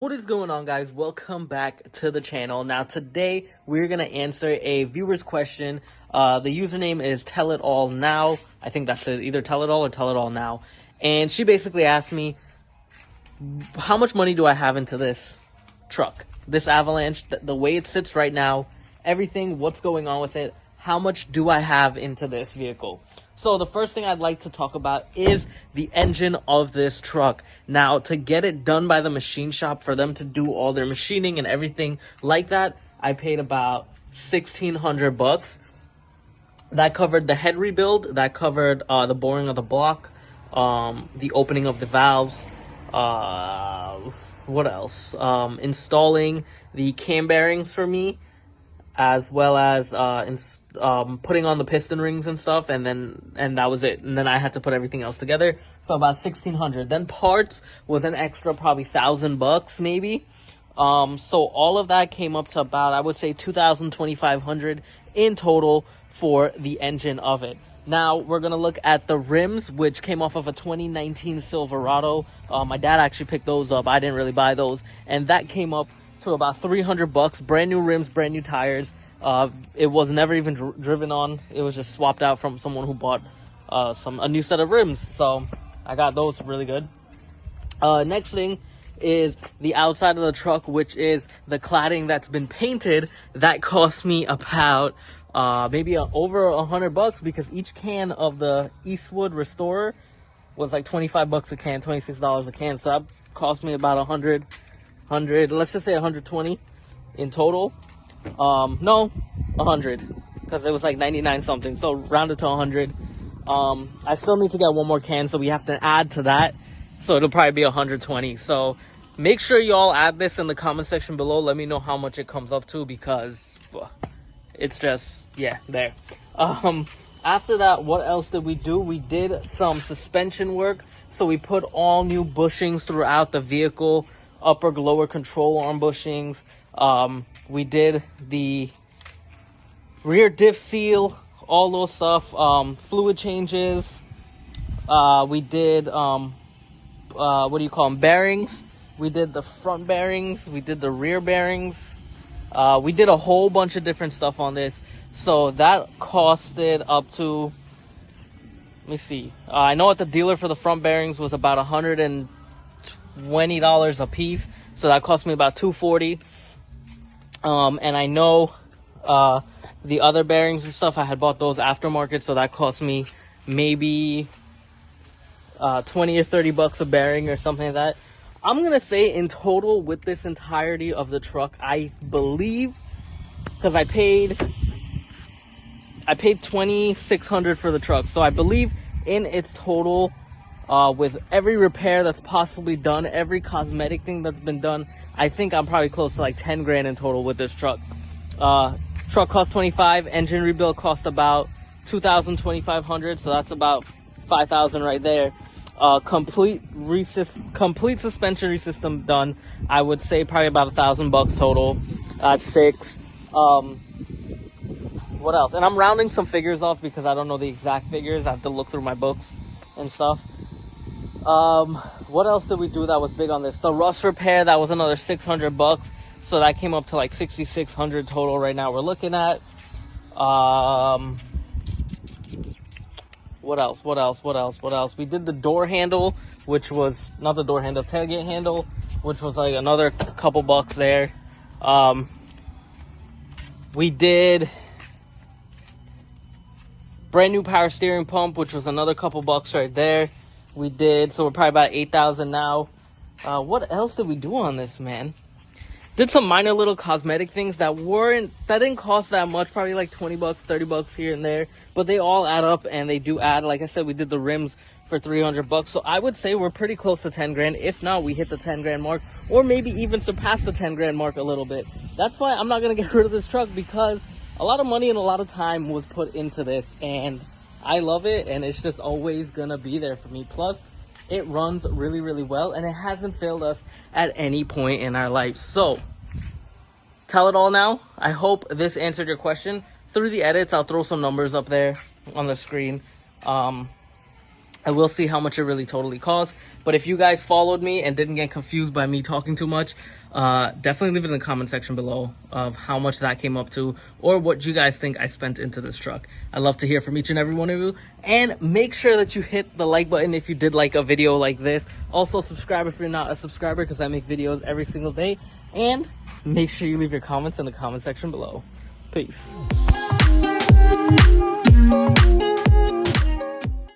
What is going on, guys? Welcome back to the channel. Now today we're gonna answer a viewer's question. The username is tellitallnow. I think that's it, either tellitall or tellitallnow. And she basically asked me, how much money do I have into this truck, this Avalanche, the way it sits right now, everything, what's going on with it, how much do I have into this vehicle? So the first thing I'd like to talk about is the engine of this truck. Now, to get it done by the machine shop, for them to do all their machining and everything like that, I paid about $1,600. That covered the head rebuild, that covered the boring of the block, the opening of the valves, what else? Installing the cam bearings for me, as well as putting on the piston rings and stuff, and that was it. And then I had to put everything else together, so about $1,600. Then parts was an extra probably $1,000 maybe. So all of that came up to about, I would say, $2,000, $2,500 in total for the engine of it. Now we're gonna look at the rims, which came off of a 2019 Silverado. My dad actually picked those up. I didn't really buy those, and that came up to about $300. Brand new rims, brand new tires. It was never even driven on. It was just swapped out from someone who bought a new set of rims. So I got those really good. Next thing is the outside of the truck, which is the cladding that's been painted. That cost me about maybe over $100, because each can of the Eastwood Restorer was like $25 a can, $26 a can. So that cost me about 100, let's just say 120 in total. No, 100, because it was like 99 something, so rounded to 100. I still need to get one more can, so we have to add to that, so it'll probably be 120. So make sure y'all add this in the comment section below. Let me know how much it comes up to, because it's just, yeah, there. After that, what else did we do? We did some suspension work. So we put all new bushings throughout the vehicle, upper, lower control arm bushings. We did the rear diff seal, all those stuff, fluid changes. We did, what do you call them, bearings. We did the front bearings, we did the rear bearings. We did a whole bunch of different stuff on this. So that costed up to, let me see. I know at the dealer for the front bearings was about $120 a piece. So that cost me about $240. And I know the other bearings and stuff, I had bought those aftermarket, so that cost me maybe 20 or $30 a bearing or something like that. I'm gonna say in total with this entirety of the truck, I believe, because I paid $2,600 for the truck, so I believe in its total, with every repair that's possibly done, every cosmetic thing that's been done, I think I'm probably close to like 10 grand in total with this truck. Truck cost 25, engine rebuild cost about 2,000, 2,500, so that's about 5,000 right there. Complete suspension resystem done, I would say probably about $1,000 total. That's 6. What else? And I'm rounding some figures off because I don't know the exact figures. I have to look through my books and stuff. What else did we do that was big on this? The rust repair, that was another $600, so that came up to like 6,600 total right now we're looking at. What else? We did the door handle, which was not the door handle, tailgate handle, which was like another couple bucks there. We did brand new power steering pump, which was another couple bucks right there. We did, so we're probably about 8,000 now. What else did we do on this, man? Did some minor little cosmetic things that didn't cost that much, probably like $20, $30 here and there, but they all add up, and they do add. Like I said, we did the rims for $300, so I would say we're pretty close to 10 grand. If not, we hit the 10 grand mark, or maybe even surpass the 10 grand mark a little bit. That's why I'm not gonna get rid of this truck, because a lot of money and a lot of time was put into this, and I love it, and it's just always gonna be there for me. Plus, it runs really, really well, and it hasn't failed us at any point in our life. So, tell it all now. I hope this answered your question. Through the edits, I'll throw some numbers up there on the screen. I will see how much it really totally costs. But if you guys followed me and didn't get confused by me talking too much, definitely leave it in the comment section below of how much that came up to, or what you guys think I spent into this truck. I'd love to hear from each and every one of you. And make sure that you hit the like button if you did like a video like this. Also subscribe if you're not a subscriber, because I make videos every single day. And make sure you leave your comments in the comment section below. Peace.